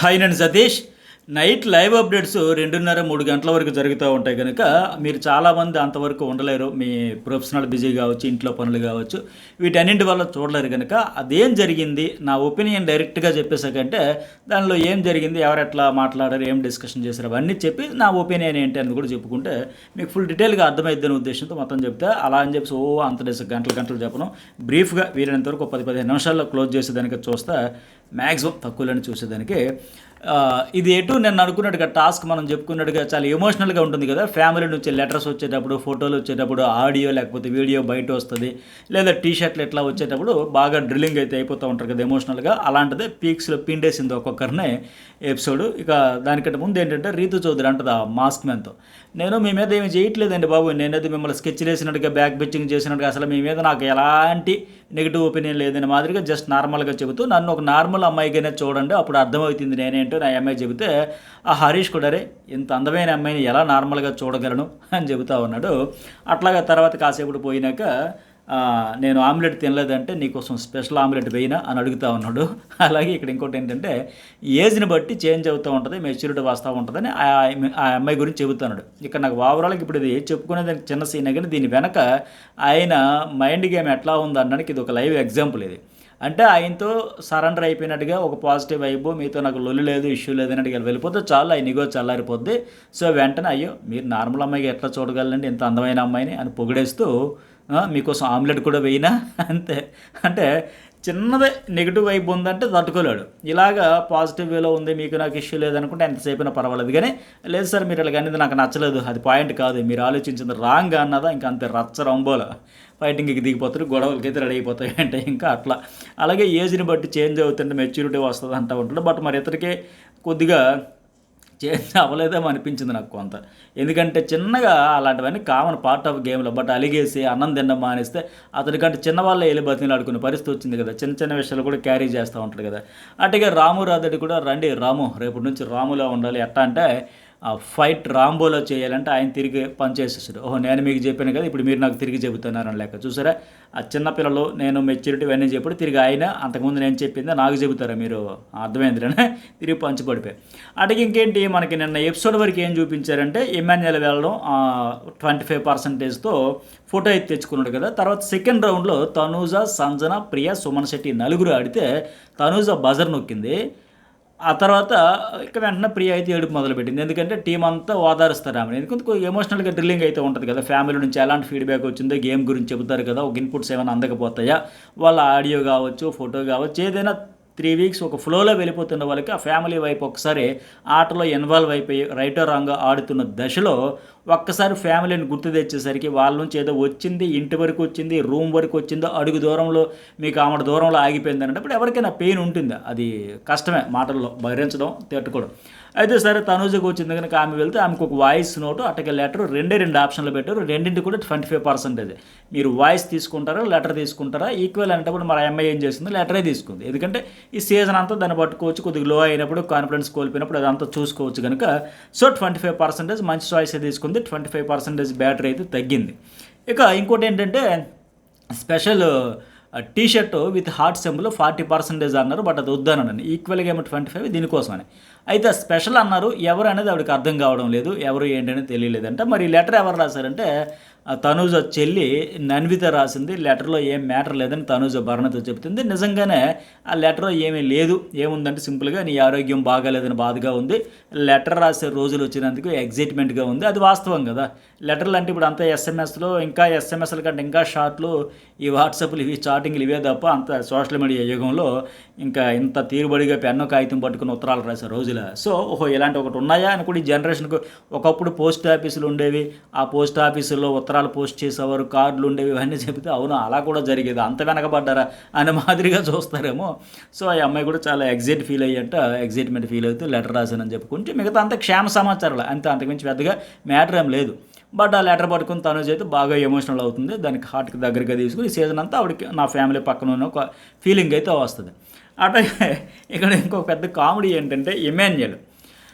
Hi నేను Satish. Night live updates 2:30-3 గంటల వరకు జరుగుతూ ఉంటాయి కనుక మీరు చాలామంది అంతవరకు ఉండలేరు. మీ ప్రొఫెషనల్ బిజీ కావచ్చు, ఇంట్లో పనులు కావచ్చు, వీటన్నింటి వల్ల చూడలేరు కనుక అదేం జరిగింది నా ఒపీనియన్ డైరెక్ట్గా చెప్పేసాకంటే దానిలో ఏం జరిగింది, ఎవరు ఎట్లా మాట్లాడారు, ఏం డిస్కషన్ చేశారు అవన్నీ చెప్పి నా ఒపీనియన్ ఏంటి అని కూడా చెప్పుకుంటే మీకు ఫుల్ డీటెయిల్గా అర్థమైద్దని ఉద్దేశంతో మొత్తం చెప్తే అలా అని చెప్పి అంత గంటలు చెప్పను. బ్రీఫ్గా వీలైనంత వరకు 10-15 నిమిషాల్లో క్లోజ్ చేసేదానికి చూస్తే మ్యాక్సిమం తక్కువలోనే చూసేదానికి ఇది ఎటు నేను అనుకున్నట్టుగా టాస్క్ మనం చెప్పుకున్నట్టుగా చాలా ఎమోషనల్గా ఉంటుంది కదా. ఫ్యామిలీ నుంచి లెటర్స్ వచ్చేటప్పుడు, ఫోటోలు వచ్చేటప్పుడు, ఆడియో లేకపోతే వీడియో బయట వస్తుంది, లేదా టీషర్ట్లు ఎట్లా వచ్చేటప్పుడు బాగా డ్రిల్లింగ్ అయితే అయిపోతూ ఉంటారు కదా ఎమోషనల్గా. అలాంటిదే పీక్స్లో పిండేసింది ఒక్కొక్కరినే ఎపిసోడ్. ఇక దానికంటే ముందు ఏంటంటే రీతు చౌదరి అంటది ఆ మాస్క్ మ్యాన్తో, నేను మీ మీద ఏమి చేయట్లేదండి బాబు, నేనైతే మిమ్మల్ని స్కెచ్ వేసినట్టుగా బ్యాక్ బిచ్చింగ్ చేసినట్టుగా అసలు మీ మీద నాకు ఎలాంటి నెగిటివ్ ఒపీనియన్ లేదని మాదిరిగా జస్ట్ నార్మల్గా చెబుతూ నన్ను ఒక నార్మల్ అమ్మాయిగానే చూడండి అప్పుడు అర్థమవుతుంది నేనేంటో నా అమ్మాయి చెబితే ఆ హరీష్ కూడా రే ఇంత అందమైన అమ్మాయిని ఎలా నార్మల్గా చూడగలను అని చెబుతా ఉన్నాడు. అట్లాగా తర్వాత కాసేపు పోయినాక నేను ఆమ్లెట్ తినలేదంటే నీకోసం స్పెషల్ ఆమ్లెట్ వేయినా అని అడుగుతూ ఉన్నాడు. అలాగే ఇక్కడ ఇంకోటి ఏంటంటే ఏజ్ని బట్టి చేంజ్ అవుతూ ఉంటుంది, మెచ్యూరిటీ వస్తూ ఉంటుందని ఆ అమ్మాయి గురించి చెబుతున్నాడు. ఇక్కడ నాకు ఓవరాల్గా ఇప్పుడు ఇది చెప్పుకునేది చిన్న సీనే, కానీ దీని వెనక ఆయన మైండ్ గేమ్ ఎట్లా ఉందనడానికి ఇది ఒక లైవ్ ఎగ్జాంపుల్. ఇది అంటే ఆయనతో సరెండర్ అయిపోయినట్టుగా ఒక పాజిటివ్ వైబ్, మీతో నాకు లొల్లు లేదు, ఇష్యూ లేదు అన్నట్టుగా వెళ్ళిపోతే చాలా ఆయన ఇగో చల్లారిపోద్ది. సో వెంటనే అయ్యో మీరు నార్మల్ అమ్మాయికి ఎట్లా చూడగలండి ఇంత అందమైన అమ్మాయిని అని పొగిడేస్తూ మీకోసం ఆమ్లెట్ కూడా వేయినా అంతే. అంటే చిన్నదే నెగిటివ్ వైపు ఉందంటే తట్టుకోలేడు. ఇలాగా పాజిటివ్ వేలో ఉంది, మీకు నాకు ఇష్యూ లేదనుకుంటే ఎంతసేపైనా పర్వాలేదు. కానీ లేదు సార్ మీరు ఇలా అనేది నాకు నచ్చలేదు, అది పాయింట్ కాదు, మీరు ఆలోచించింది రాంగ్ అన్నదా ఇంకా అంతే రచ్చ రంబోల ఫైటింగ్కి దిగిపోతారు, గొడవలకైతే రెడీ అయిపోతాయి అంటే ఇంకా అట్లా. అలాగే ఏజ్ని బట్టి చేంజ్ అవుతుంటే మెచ్యూరిటీ వస్తుంది అంటూ ఉంటుంది. బట్ మరి ఇతరికి కొద్దిగా చేంజ్ అవ్వలేదేమో అనిపించింది నాకు కొంత. ఎందుకంటే చిన్నగా అలాంటివన్నీ కామన్ పార్ట్ ఆఫ్ గేమ్లో. బట్ అలిగేసి అన్నం తినడం మానేస్తే అతనికంటే చిన్నవాళ్ళే వెళ్ళి బతిని ఆడుకునే పరిస్థితి వచ్చింది కదా. చిన్న చిన్న విషయాలు కూడా క్యారీ చేస్తూ ఉంటాడు కదా. అటుగా రాము రాధడి కూడా రండి రాము రేపటి నుంచి రాములా ఉండాలి ఎట్టా అంటే ఫైట్ రాంబోలో చేయాలంటే ఆయన తిరిగి పనిచేసేసాడు. ఓహో నేను మీకు చెప్పాను కదా ఇప్పుడు మీరు నాకు తిరిగి చెబుతున్నారని లెక్క. చూసారా ఆ చిన్నపిల్లలు నేను మెచ్యూరిటీ ఇవన్నీ చెప్పాడు, తిరిగి ఆయన అంతకుముందు నేను చెప్పింది నాకు చెబుతారా మీరు, అర్థమైందిలే తిరిగి పంచిపడిపోయి. అటుకి ఇంకేంటి మనకి నిన్న ఎపిసోడ్ వరకు ఏం చూపించారంటే ఇమాన్యుయల్ వెళ్ళడం 25%తో ఫోటో అయితే తెచ్చుకున్నాడు కదా. తర్వాత సెకండ్ రౌండ్లో తనూజ, సంజన, ప్రియ, సుమన్ శెట్టి నలుగురు ఆడితే తనూజ బజర్ నొక్కింది. ఆ తర్వాత ఇక వెంటనే ప్రియ అయితే ఏడుపు మొదలుపెట్టింది. ఎందుకంటే టీం అంతా ఓదారుస్తారు ఆమె. ఎందుకంటే కొంచెం ఎమోషనల్గా డ్రిల్లింగ్ అయితే ఉంటుంది కదా. ఫ్యామిలీ నుంచి ఎలాంటి ఫీడ్బ్యాక్ వచ్చిందో గేమ్ గురించి చెబుతారు కదా, ఒక ఇన్పుట్స్ ఏమైనా అందకపోతాయా, వాళ్ళ ఆడియో కావచ్చు, ఫోటో కావచ్చు, ఏదైనా 3 వీక్స్ ఒక ఫ్లోలో వెళ్ళిపోతున్న వాళ్ళకి ఆ ఫ్యామిలీ వైపు ఒకసారి ఆటలో ఇన్వాల్వ్ అయిపోయి రైటో రాంగ్ ఆడుతున్న దశలో ఒక్కసారి ఫ్యామిలీని గుర్తు తెచ్చేసరికి వాళ్ళ నుంచి ఏదో వచ్చింది, ఇంటి వరకు వచ్చింది, రూమ్ వరకు వచ్చిందో, అడుగు దూరంలో మీకు ఆమె దూరంలో ఆగిపోయింది అన్నప్పుడు ఎవరికైనా పెయిన్ ఉంటుంది. అది కష్టమే మాటల్లో భరించడం, తట్టుకోవడం. అయితే సరే తనూజకు వచ్చింది కనుక ఆమె వెళ్తే ఆమెకు ఒక వాయిస్ నోటు అట్టకి లెటర్ 2 ఆప్షన్లు పెట్టారు. రెండింటి కూడా 25%. మీరు వాయిస్ తీసుకుంటారా లెటర్ తీసుకుంటారా, ఈక్వల్ అనేటప్పుడు మరి అమ్మాయి ఏం చేస్తుంది, లెటరే తీసుకుంది. ఎందుకంటే ఈ సీజన్ అంతా దాన్ని పట్టుకోవచ్చు, కొద్దిగా లో అయినప్పుడు కాన్ఫిడెన్స్ కోల్పోయినప్పుడు అదంతా చూసుకోవచ్చు కనుక. సో 25% మంచి చాయిస్ తీసుకుంది, 25% బ్యాటరీ అయితే తగ్గింది. ఇక ఇంకోటి ఏంటంటే special t-shirt with heart symbol 40% అన్నారు. బట్ అది వద్దనని ఈక్వల్గా ఏమో 25 దీనికోసమని. అయితే స్పెషల్ అన్నారు, ఎవరు అనేది ఆవిడకి అర్థం కావడం లేదు, ఎవరు ఏంటనేది తెలియలేదంటే. మరి లెటర్ ఎవరు రాశారంటే తనూజ చెల్లి నన్విత రాసింది. లెటర్లో ఏం మ్యాటర్ లేదని తనూజ భరణతో చెబుతుంది. నిజంగానే ఆ లెటర్లో ఏమీ లేదు, ఏముందంటే సింపుల్గా నీ ఆరోగ్యం బాగాలేదని బాధగా ఉంది, లెటర్ రాసే రోజులు వచ్చినందుకు ఎగ్జైట్మెంట్గా ఉంది. అది వాస్తవం కదా. లెటర్లు అంటే ఇప్పుడు అంతా ఎస్ఎంఎస్లో, ఇంకా ఎస్ఎంఎస్ల కంటే ఇంకా షార్ట్లు, ఈ వాట్సాప్లు ఇవి చాటింగ్లు ఇవే తప్ప అంత సోషల్ మీడియా యుగంలో ఇంకా ఇంత తీరుబడిగా పెన్ను కాగితం పట్టుకుని ఉత్తరాలు రాసే రోజుల. సో ఓహో ఇలాంటి ఒకటి ఉన్నాయా అని కూడా ఈ జనరేషన్కు. ఒకప్పుడు పోస్ట్ ఆఫీసులు ఉండేవి, ఆ పోస్ట్ ఆఫీసుల్లో ఉత్తరాలు పోస్ట్ చేసేవారు, కార్డులు ఉండేవి, ఇవన్నీ చెబితే అవును అలా కూడా జరిగేది, అంత వెనకబడ్డారా అనే మాదిరిగా చూస్తారేమో. సో ఆ అమ్మాయి కూడా చాలా ఎగ్జైట్మెంట్ ఫీల్ అవుతూ లెటర్ రాశానని చెప్పుకుంటే మిగతా అంతా క్షేమ సమాచారాలు అంతే, అంతకుమించి పెద్దగా మ్యాటర్ ఏం లేదు. బట్ ఆ లెటర్ పట్టుకుని తను అయితే బాగా ఎమోషనల్ అవుతుంది, దానికి హార్ట్కి దగ్గరగా తీసుకుని ఈ సీజన్ అంతా ఆవిడకి నా ఫ్యామిలీ పక్కన ఉన్న ఒక ఫీలింగ్ అయితే వస్తుంది. అట్లాగే ఇక్కడ ఇంకో పెద్ద కామెడీ ఏంటంటే ఇమాన్యుయల్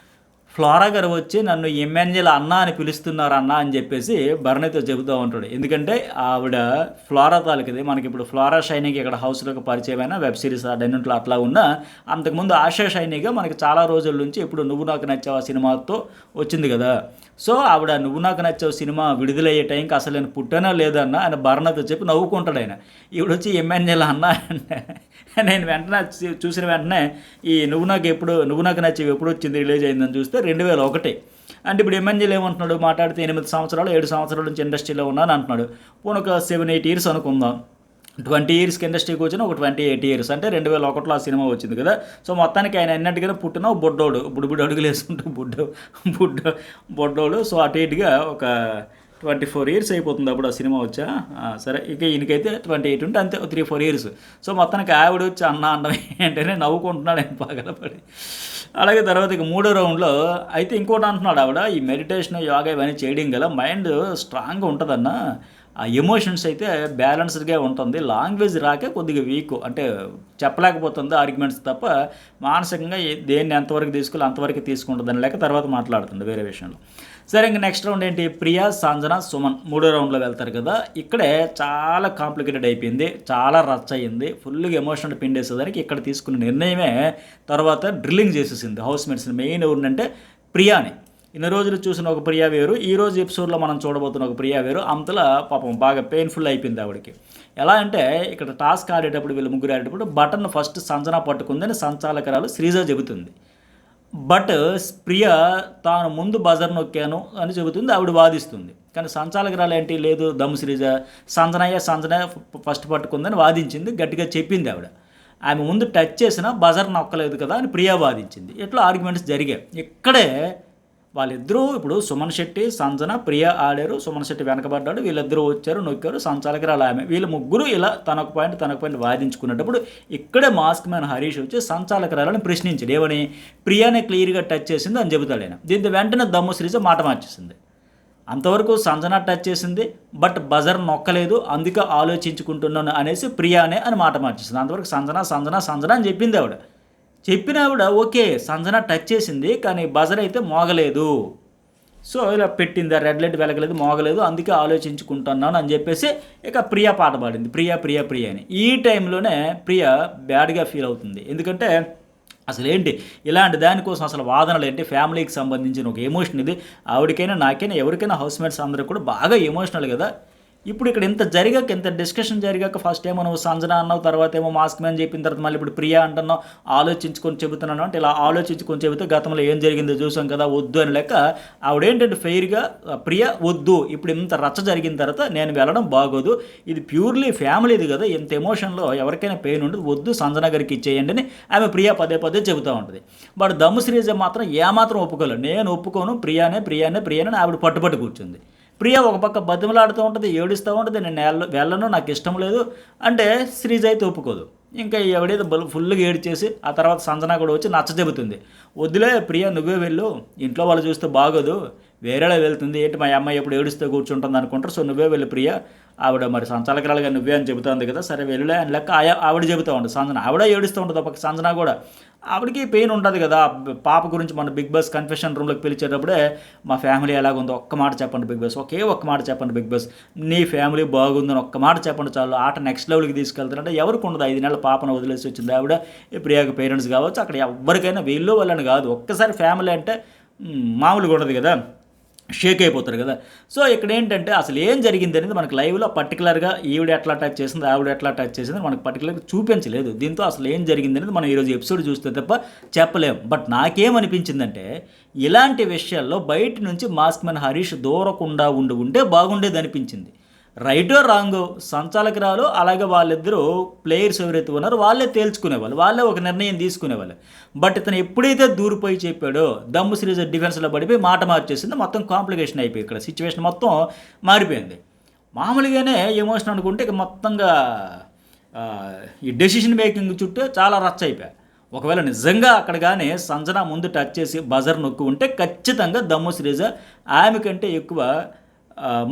ఫ్లోరా గారు వచ్చి నన్ను ఎమ్మెన్యేల అన్న అని పిలుస్తున్నారు అన్న అని చెప్పేసి భరణితో చెబుతూ ఉంటాడు. ఎందుకంటే ఆవిడ ఫ్లోరా తాలూకుది. మనకి ఇప్పుడు ఫ్లోరా షైనీకి ఇక్కడ హౌస్లోకి పరిచయమైన వెబ్ సిరీస్ అన్నింటిలో అట్లా ఉన్న అంతకుముందు ఆశా షైనీగా మనకి చాలా రోజుల నుంచి ఇప్పుడు నువ్వు నాకు నచ్చావు సినిమాతో వచ్చింది కదా. సో ఆవిడ నువ్వు నాకు నచ్చావు సినిమా విడుదలయ్యే టైంకి అసలు నేను పుట్టానా లేదన్న ఆయన భరణతో చెప్పి నవ్వుకుంటాడు. ఆయన ఈవిడ వచ్చి ఎమ్మెన్యేల అన్న అంటే నేను వెంటనే చూసిన వెంటనే ఈ నువ్వు నాకు నచ్చేవి ఎప్పుడు వచ్చింది రిలీజ్ అయిందని చూస్తే 2001. అంటే ఇప్పుడు ఎమ్మెన్యేలు ఏమంటున్నాడు మాట్లాడితే 8 సంవత్సరాలు 7 సంవత్సరాల నుంచి ఇండస్ట్రీలో ఉన్నాను అంటున్నాడు. పోనీ ఒక 7-8 ఇయర్స్ అనుకుందాం. 20 ఇయర్స్కి ఇండస్ట్రీకి వచ్చిన ఒక 28 ఇయర్స్ అంటే 2001లో ఆ సినిమా వచ్చింది కదా. సో మొత్తానికి ఆయన ఎన్నట్టుగా పుట్టిన బొడ్డోడు బుడ్డు అడుగులు వేసుకుంటూ బొడ్డోడు. సో అటు ఇటుగా ఒక 24 ఇయర్స్ అయిపోతుంది అప్పుడు ఆ సినిమా వచ్చా. సరే ఇక ఈయనకైతే 28 ఉంటే అంతే 3-4 ఇయర్స్. సో మొత్తానికి ఆవిడ వచ్చి అన్న అన్నం ఏంటనే నవ్వుకుంటున్నాడు ఆయన పగలపడి. అలాగే తర్వాత ఇక 3వ రౌండ్లో అయితే ఇంకోటి అంటున్నాడు ఆవిడ ఈ మెడిటేషన్ యోగా ఇవన్నీ చేయడం గల మైండ్ స్ట్రాంగ్గా ఉంటుందన్న, ఆ ఎమోషన్స్ అయితే బ్యాలెన్స్డ్గా ఉంటుంది, లాంగ్వేజ్ రాకే కొద్దిగా వీక్ అంటే చెప్పలేకపోతుంది ఆర్గ్యుమెంట్స్ తప్ప మానసికంగా దేన్ని ఎంతవరకు తీసుకోవాలి అంతవరకు తీసుకుంటుందని లేక తర్వాత మాట్లాడుతుంది వేరే విషయంలో. సరే ఇంక నెక్స్ట్ రౌండ్ ఏంటి, ప్రియా సంజన సుమన్ 3వ రౌండ్లో వెళ్తారు కదా. ఇక్కడే చాలా కాంప్లికేటెడ్ అయిపోయింది, చాలా రచ్చ అయింది, ఫుల్గా ఎమోషనల్ పిండేసేదానికి ఇక్కడ తీసుకున్న నిర్ణయమే తర్వాత డ్రిల్లింగ్ చేసేసింది హౌస్ మేట్స్ని. మెయిన్ ఎవరినంటే ప్రియాని. ఇన్ని రోజులు చూసిన ఒక ప్రియా వేరు, ఈరోజు ఎపిసోడ్లో మనం చూడబోతున్న ఒక ప్రియా వేరు. అంతలా పాపం బాగా పెయిన్ఫుల్ అయిపోయింది ఆవిడకి. ఎలా అంటే ఇక్కడ టాస్క్ ఆడేటప్పుడు వీళ్ళు ముగ్గురు ఆడేటప్పుడు బటన్ ఫస్ట్ సంజన పట్టుకుందని సంచాలకరాలు శ్రీజ చెబుతుంది. బట్ ప్రియ తాను ముందు బజర్ నొక్కాను అని చెబుతుంది, ఆవిడ వాదిస్తుంది. కానీ సంచాలకరాలు ఏంటి లేదు దమ్ము శ్రీజ సంజన ఫస్ట్ పట్టుకుందని వాదించింది, గట్టిగా చెప్పింది ఆవిడ. ఆమె ముందు టచ్ చేసినా బజర్ నొక్కలేదు కదా అని ప్రియా వాదించింది. ఇట్లా ఆర్గ్యుమెంట్స్ జరిగాయి. ఇక్కడే వాళ్ళిద్దరూ ఇప్పుడు సుమన్ శెట్టి సంజన ప్రియ ఆడారు, సుమన్ శెట్టి వెనకబడ్డాడు, వీళ్ళిద్దరూ వచ్చారు నొక్కారు, సంచాలకరాలు ఆమె, వీళ్ళు ముగ్గురు ఇలా తనకు పాయింట్ వాదించుకునేటప్పుడు ఇక్కడే మాస్క్ మ్యాన్ హరీష్ వచ్చి సంచాలకరాలను ప్రశ్నించాడు. ఏమని ప్రియానే క్లియర్గా టచ్ చేసింది అని చెబుతాడు ఆయన. దీంతో వెంటనే దమ్ము శ్రీజ మాట మార్చేసింది. అంతవరకు సంజన టచ్ చేసింది బట్ బజర్ నొక్కలేదు అందుకే ఆలోచించుకుంటున్నాను అనేసి ప్రియానే అని మాట మార్చేసింది. అంతవరకు సంజన అని చెప్పింది ఆవిడ. చెప్పిన ఆవిడ ఓకే సంజన టచ్ చేసింది కానీ బజర్ అయితే మోగలేదు. సో ఇలా పెట్టింది, రెడ్ లైట్ వెలగలేదు మోగలేదు అందుకే ఆలోచించుకుంటున్నాను అని చెప్పేసి ఇక ప్రియా పాట పాడింది, ప్రియ అని. ఈ టైంలోనే ప్రియ బ్యాడ్గా ఫీల్ అవుతుంది. ఎందుకంటే అసలు ఏంటి ఇలాంటి దానికోసం అసలు వాదనలు ఏంటి, ఫ్యామిలీకి సంబంధించిన ఒక ఎమోషన్ ఇది. ఆవిడకైనా నాకైనా ఎవరికైనా హౌస్ మేట్స్ అందరూ కూడా బాగా ఎమోషనల్ కదా. ఇప్పుడు ఇక్కడ ఇంత డిస్కషన్ జరిగాక ఫస్ట్ ఏమో నువ్వు సంజన అన్నావు, తర్వాత ఏమో మాస్క్ మ్యాన్ చెప్పిన తర్వాత మళ్ళీ ఇప్పుడు ప్రియా అంటున్నావు, ఆలోచించుకొని చెబుతున్నాను అంటే ఇలా ఆలోచించుకొని చెబితే గతంలో ఏం జరిగిందో చూసాం కదా వద్దు అని లెక్క ఆవిడేంటంటే ఫెయిర్గా ప్రియా వద్దు ఇప్పుడు ఇంత రచ్చ జరిగిన తర్వాత నేను వెళ్ళడం బాగోదు, ఇది ప్యూర్లీ ఫ్యామిలీది కదా, ఇంత ఎమోషన్లో ఎవరికైనా పెయిన్ ఉండదు, వద్దు సంజన గారికి ఇచ్చేయండి అని ఆమె ప్రియా పదే చెబుతూ ఉంటుంది. బట్ దమ్ము శ్రీజ మాత్రం ఏమాత్రం ఒప్పుకోలేదు, నేను ఒప్పుకోను ప్రియానే ఆవిడ పట్టుపట్టు కూర్చుంది. ప్రియ ఒక పక్క బతిమలాడుతూ ఉంటుంది, ఏడుస్తూ ఉంటుంది, నేను వెళ్ళను నాకు ఇష్టం లేదు అంటే శ్రీజ అయితే ఒప్పుకోదు. ఇంకా ఎవడేదో ఫుల్గా ఏడ్చేసి ఆ తర్వాత సంజన కూడా వచ్చి నచ్చ చెబుతుంది, వద్దులే ప్రియ నువ్వే వెళ్ళు ఇంట్లో వాళ్ళు చూస్తే బాగోదు, వేరేలా వెళ్తుంది ఏంటి మా అమ్మాయి ఎప్పుడు ఏడుస్తూ కూర్చుంటుంది అనుకుంటారు, సో నువ్వే వెళ్ళి ప్రియ ఆవిడ మరి సంచాలకరాలుగా నువ్వే అని చెబుతుంది కదా, సరే వెళ్ళలే అని లెక్క ఆవిడ చెబుతూ ఉంటుంది. సంజన ఆవిడ ఏడుస్తూ ఉంటుంది, ఒక సంజన కూడా ఆవిడకి పెయిన్ ఉంటుంది కదా. పాప గురించి మన బిగ్ బాస్ కన్ఫెషన్ రూమ్లోకి పిలిచేటప్పుడే మా ఫ్యామిలీ ఎలాగుందో ఒక్క మాట చెప్పండి బిగ్ బాస్, ఒక్క మాట చెప్పండి బిగ్ బాస్, నీ ఫ్యామిలీ బాగుందని ఒక్క మాట చెప్పండి చాలు, ఆట నెక్స్ట్ లెవెల్కి తీసుకెళ్తారంటే ఎవరికి ఉండదు. 5 నెలల పాపను వదిలేసి వచ్చింది ఆవిడ, ప్రియాకి పేరెంట్స్ కావచ్చు, అక్కడ ఎవరికైనా వీళ్ళు వాళ్ళని కాదు, ఒక్కసారి ఫ్యామిలీ అంటే మామూలుగా ఉండదు కదా, షేక్ అయిపోతారు కదా. సో ఇక్కడ ఏంటంటే అసలు ఏం జరిగింది అనేది మనకు లైవ్లో పర్టికులర్గా ఈవిడ ఎట్లా టచ్ చేసింది ఆవిడ ఎట్లా టచ్ చేసింది మనకు పర్టికులర్గా చూపించలేదు. దీంతో అసలు ఏం జరిగింది అనేది మనం ఈరోజు ఎపిసోడ్ చూస్తే తప్ప చెప్పలేం. బట్ నాకేమనిపించిందంటే ఇలాంటి విషయాల్లో బయట నుంచి మాస్క్ మ్యాన్ హరీష్ దూరకుండా ఉంటే బాగుండేది అనిపించింది. రైటో రాంగో సంచాలకురాలు అలాగే వాళ్ళిద్దరూ ప్లేయర్స్ ఎవరైతే ఉన్నారో వాళ్ళే తేల్చుకునేవాళ్ళు, వాళ్ళే ఒక నిర్ణయం తీసుకునేవాళ్ళు. బట్ ఇతను ఎప్పుడైతే దూరిపోయి చెప్పాడో దమ్ము శ్రీజ డిఫెన్స్లో పడిపోయి మాట మార్చేసింది, మొత్తం కాంప్లికేషన్ అయిపోయి ఇక్కడ సిచ్యువేషన్ మొత్తం మారిపోయింది. మామూలుగానే ఎమోషన్ అనుకుంటే ఇక మొత్తంగా ఈ డెసిషన్ మేకింగ్ చుట్టూ చాలా రచ్చ అయిపోయాయి. ఒకవేళ నిజంగా అక్కడ కానీ సంజన ముందు టచ్ చేసి బజర్ నొక్కు ఉంటే ఖచ్చితంగా దమ్ము శ్రీజ ఆమె కంటే ఎక్కువ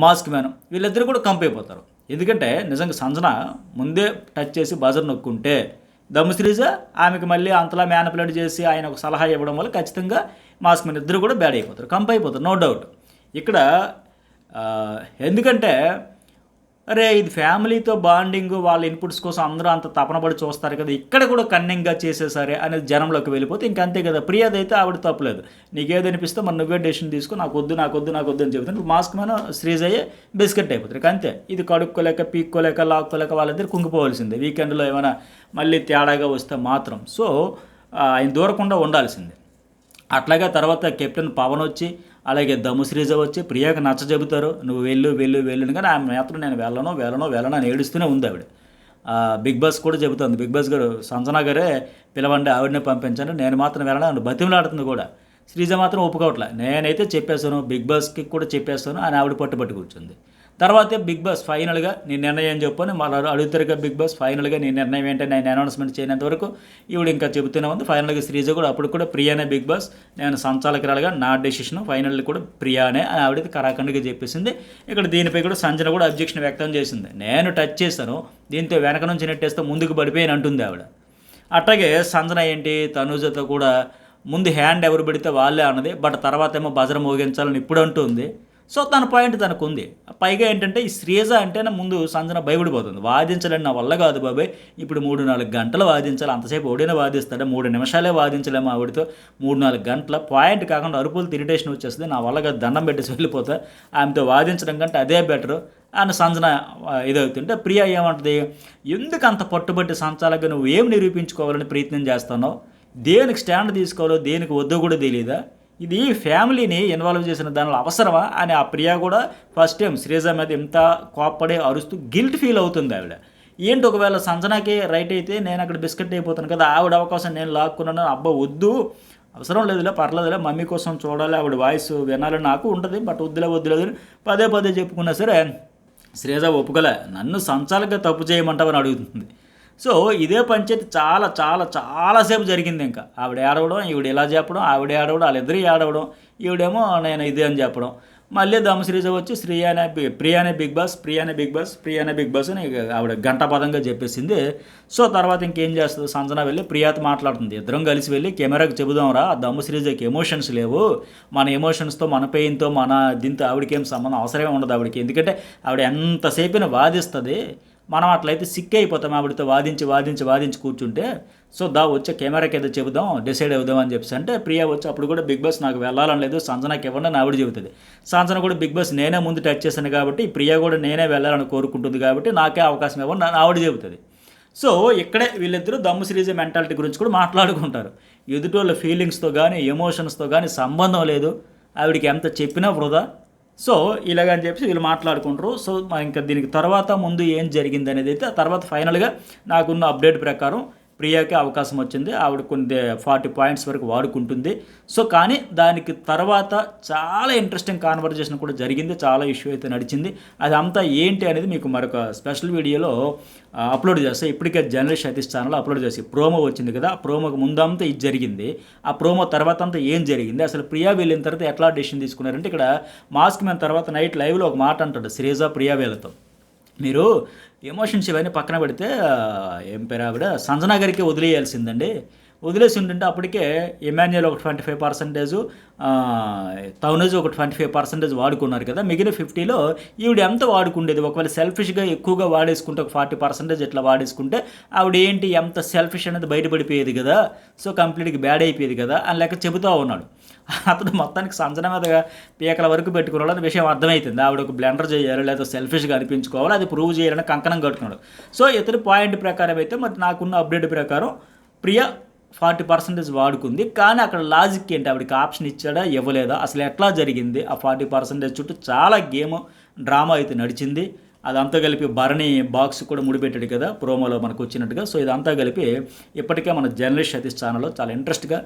మాస్క్ మ్యాన్ వీళ్ళిద్దరు కూడా కంప్ అయిపోతారు. ఎందుకంటే నిజంగా సంజన ముందే టచ్ చేసి బజర్ నొక్కుంటే దమ్ము శ్రీజ ఆమెకు మళ్ళీ అంతలా మ్యానిపులేట్ చేసి ఆయన ఒక సలహా ఇవ్వడం వల్ల ఖచ్చితంగా మాస్క్ మీద ఇద్దరు కూడా బ్యాడ్ అయిపోతారు, కంప్ అయిపోతారు, నో డౌట్. ఇక్కడ ఎందుకంటే అరే ఇది ఫ్యామిలీతో బాండింగ్, వాళ్ళ ఇన్పుట్స్ కోసం అందరూ అంత తపనపడి చూస్తారు కదా, ఇక్కడ కూడా కన్నింగ్గా చేసేసరే అనేది జనంలోకి వెళ్ళిపోతే ఇంకంతే కదా. ప్రియాదైతే ఆవిడ తప్పలేదు, నీకేదనిపిస్తే మరి నువ్వే డెసిషన్ తీసుకో, నాకు వద్దు అని చెబుతాను. మాస్క్ మీద శ్రీజయ్యే బిస్కెట్ అయిపోతుంది అంతే. ఇది కడుక్కోలేక పీక్కోలేక లాక్కోలేక వాళ్ళిద్దరు కుంగిపోవాల్సిందే. వీకెండ్లో ఏమైనా మళ్ళీ తేడాగా వస్తే మాత్రం సో ఆయన దూరకుండా ఉండాల్సిందే. అట్లాగే తర్వాత కెప్టెన్ పవన్ వచ్చి అలాగే దమ్ము శ్రీజ వచ్చి ప్రియాకి నచ్చ చెబుతారు, నువ్వు వెళ్ళు కానీ ఆమె మాత్రం నేను వెళ్ళను అని ఏడుస్తూనే ఉంది ఆవిడ. బిగ్ బాస్ కూడా చెబుతుంది, బిగ్ బాస్ గారు సంజనా గారే పిలవండి ఆవిడనే పంపించాను, నేను మాత్రం వెళ్ళను అని బతిమలాడుతుంది కూడా. శ్రీజ మాత్రం ఒప్పుకోవట్లే, నేనైతే చెప్పేశాను బిగ్ బాస్కి కూడా చెప్పేస్తాను అని ఆవిడ పట్టుబట్టి కూర్చుంది. తర్వాతే బిగ్ బాస్ ఫైనల్గా నీ నిర్ణయం చెప్పని మళ్ళీ అడుగుతారుగా బిగ్ బాస్ ఫైనల్గా నీ నిర్ణయం ఏంటంటే నేను అనౌన్స్మెంట్ చేయనంత వరకు ఈవిడ ఇంకా చెబుతూనే ఉంది. ఫైనల్గా శ్రీజ కూడా అప్పుడు కూడా ప్రియానే బిగ్ బాస్, నేను సంచాలకురాలుగా నా డెసిషన్ ఫైనల్ కూడా ప్రియానే అని ఆవిడైతే కరాఖండిగా చెప్పేసింది. ఇక్కడ దీనిపై కూడా సంజన కూడా అబ్జెక్షన్ వ్యక్తం చేసింది, నేను టచ్ చేశాను దీంతో వెనక నుంచి నెట్టేస్తే ముందుకు పడిపోయాను అంటుంది ఆవిడ. అట్లాగే సంజన ఏంటి తనుజతో కూడా ముందు హ్యాండ్ ఎవరు పెడితే వాళ్ళే అన్నది, బట్ తర్వాత ఏమో బజర మోగించాలని ఇప్పుడు అంటుంది. సో తన పాయింట్ తనకు ఉంది. పైగా ఏంటంటే ఈ శ్రీజ అంటేనే ముందు సంజన భయపడిపోతుంది, వాదించలేని నా వల్ల కాదు బాబాయ్, ఇప్పుడు 3-4 గంటలు వాదించాలి, అంతసేపు ఓడినా వాదిస్తాడు, 3 నిమిషాలే వాదించలేము ఆవిడతో, 3-4 గంటల పాయింట్ కాకుండా అరుపులు ఇరిటేషన్ వచ్చేస్తుంది, నా వల్ల కాదు దండం పెట్టేసి వెళ్ళిపోతా, ఆమెతో వాదించడం కంటే అదే బెటరు అని సంజన ఇదవుతుంటే ప్రియా ఏమంటుంది, ఎందుకు అంత పట్టుబట్టి సంచాలకుగా నువ్వు ఏం నిరూపించుకోవాలని ప్రయత్నం చేస్తున్నావు, దేనికి స్టాండ్ తీసుకోవాలో దేనికి వద్దో కూడా తెలియదా, ఇది ఫ్యామిలీని ఇన్వాల్వ్ చేసిన దానిలో అవసరమా అని ఆ ప్రియా కూడా ఫస్ట్ టైం శ్రీజ మీద ఎంత కోప్పడే అరుస్తూ గిల్ట్ ఫీల్ అవుతుంది ఆవిడ. ఏంటి ఒకవేళ సంజనాకి రైట్ అయితే నేను అక్కడ బిస్కెట్ అయిపోతాను కదా, ఆవిడ అవకాశం నేను లాక్కున్నాను, అబ్బా వద్దు అవసరం లేదులే పర్లేదులే మమ్మీ కోసం చూడాలి ఆవిడ వాయిస్ వినాలని నాకు ఉంటుంది, బట్ వద్దులేదు పదే చెప్పుకున్నా సరే శ్రీజ ఒప్పుకోలే, నన్ను సంచాలకుగా తప్పు చేయమంటావని అడుగుతుంది. సో ఇదే పంచాయతీ చాలాసేపు జరిగింది. ఇంకా ఆవిడ ఏడవడం, ఈవిడ ఇలా చెప్పడం, ఆవిడ ఏడవడం, వాళ్ళిద్దరూ ఏడవడం, ఈవిడేమో నేను ఇదే అని చెప్పడం, మళ్ళీ దమ్ము శ్రీజ వచ్చి ప్రియానే బిగ్ బాస్ అని ఆవిడ గంటపదంగా చెప్పేసింది. సో తర్వాత ఇంకేం చేస్తుంది సంజన వెళ్ళి ప్రియాతో మాట్లాడుతుంది, ఇద్దరం కలిసి వెళ్ళి కెమెరాకి చెబుదాంరా దమ్ము శ్రీజకి ఎమోషన్స్ లేవు, మన ఎమోషన్స్తో మన పెయిన్తో మన దీంతో ఆవిడకి ఏం సంబంధం అవసరమే ఉండదు ఆవిడకి, ఎందుకంటే ఆవిడ ఎంతసేపున వాదిస్తుంది, మనం అట్లయితే సిక్ అయిపోతాం ఆవిడతో వాదించి కూర్చుంటే. సో వచ్చే కెమెరాకి ఏదో చెబుదాం డిసైడ్ అవుదాం అని చెప్పేసి అంటే ప్రియా వచ్చి అప్పుడు కూడా బిగ్ బాస్ నాకు వెళ్ళాలని లేదు సంజనాకి ఇవ్వండి అని ఆవిడ చెబుతుంది. సంజన కూడా బిగ్ బాస్ నేనే ముందు టచ్ చేశాను కాబట్టి ప్రియా కూడా నేనే వెళ్ళాలని కోరుకుంటుంది కాబట్టి నాకే అవకాశం ఇవ్వండి అని ఆవిడ చెబుతుంది. సో ఇక్కడే వీళ్ళిద్దరూ దమ్ము శ్రీజ మెంటాలిటీ గురించి కూడా మాట్లాడుకుంటారు. ఎదుటోళ్ళ ఫీలింగ్స్తో కానీ ఎమోషన్స్తో కానీ సంబంధం లేదు, ఆవిడకి ఎంత చెప్పినా వృధా. సో ఇలాగని చెప్పి వీళ్ళు మాట్లాడుకుంటారు. సో ఇంకా దీనికి తర్వాత ముందు ఏం జరిగింది అనేది అయితే ఆ తర్వాత ఫైనల్గా నాకున్న అప్డేట్ ప్రకారం ప్రియాకి అవకాశం వచ్చింది, ఆవిడ కొన్ని 40 పాయింట్స్ వరకు వాడుకుంటుంది. సో కానీ దానికి తర్వాత చాలా ఇంట్రెస్టింగ్ కాన్వర్జేషన్ కూడా జరిగింది, చాలా ఇష్యూ అయితే నడిచింది. అదంతా ఏంటి అనేది మీకు మరొక స్పెషల్ వీడియోలో అప్లోడ్ చేస్తే, ఇప్పటికే జర్నలిస్ట్ సతీష్ ఛానల్ అప్లోడ్ చేసి ప్రోమో వచ్చింది కదా, ఆ ప్రోమోకి ముందంతా ఇది జరిగింది, ఆ ప్రోమో తర్వాత అంతా ఏం జరిగింది, అసలు ప్రియా వెళ్ళిన తర్వాత ఎట్లా డెసిషన్ తీసుకున్నారంటే ఇక్కడ మాస్క్ మీద తర్వాత నైట్ లైవ్లో ఒక మాట అంటాడు శ్రీజ ప్రియా వీళ్ళతో, మీరు ఎమోషన్స్ ఇవన్నీ పక్కన పెడితే ఏం పేరు ఆవిడ సంజనా గారికి వదిలేయాల్సిందండి, వదిలేసి ఉంటుంటే అప్పటికే ఇమాన్యుయల్ ఒక 25%, తౌనజ్ ఒక 25% వాడుకున్నారు కదా, మిగిలిన 50లో ఈవిడ ఎంత వాడుకుండేది, ఒకవేళ సెల్ఫిష్గా ఎక్కువగా వాడేసుకుంటే ఒక 40% ఇట్లా వాడేసుకుంటే ఆవిడ ఏంటి ఎంత సెల్ఫిష్ అనేది బయటపడిపోయేది కదా, సో కంప్లీట్గా బ్యాడ్ అయిపోయేది కదా అని లెక్క చెబుతూ ఉన్నాడు. అతను మొత్తానికి సంజన మీద పీకల వరకు పెట్టుకున్నాడు విషయం అర్థమవుతుంది, ఆవిడ ఒక బ్లెండర్ చేయాలి లేదా సెల్ఫిష్గా అనిపించుకోవాలి, అది ప్రూవ్ చేయాలని కంకణం కట్టుకున్నాడు. సో ఇతని పాయింట్ ప్రకారం అయితే మరి నాకున్న అప్డేట్ ప్రకారం ప్రియా 40% వాడుకుంది, కానీ అక్కడ లాజిక్ ఏంటి, ఆవిడకి ఆప్షన్ ఇచ్చాడా ఇవ్వలేదా, అసలు ఎట్లా జరిగింది, ఆ 40% చుట్టూ చాలా గేమ్ డ్రామా అయితే నడిచింది. అదంతా కలిపి భరణి బాక్స్ కూడా ముడిపెట్టాడు కదా ప్రోమోలో మనకు వచ్చినట్టుగా. సో ఇదంతా కలిపి ఇప్పటికే మన జర్నలిస్ట్ సతీష్ ఛానల్లో చాలా ఇంట్రెస్ట్గా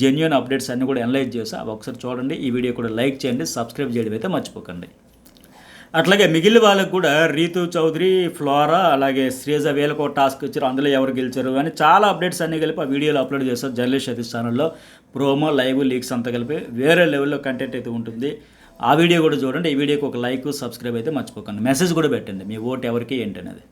జెన్యూన్ అప్డేట్స్ అన్నీ కూడా అనలైజ్ చేసా, అవి ఒకసారి చూడండి, ఈ వీడియో కూడా లైక్ చేయండి, సబ్స్క్రైబ్ చేయడం అయితే మర్చిపోకండి. అట్లాగే మిగిలిన వాళ్ళకు కూడా రీతు చౌదరి, ఫ్లోరా, అలాగే శ్రీజ వీళ్ళకు ఒక టాస్క్ ఇచ్చారు, అందులో ఎవరు గెలిచారు అని చాలా అప్డేట్స్ అన్నీ కలిపి ఆ వీడియోలో అప్లోడ్ చేస్తారు జర్నలిస్ట్ సతీష్ ఛానల్లో. ప్రోమో లైవ్ లీక్స్ అంతా కలిపి వేరే లెవెల్లో కంటెంట్ అయితే ఉంటుంది, ఆ వీడియో కూడా చూడండి. ఈ వీడియోకి ఒక లైక్ సబ్స్క్రైబ్ అయితే మర్చిపోకండి, మెసేజ్ కూడా పెట్టండి మీ ఓటు ఎవరికి ఏంటనేది.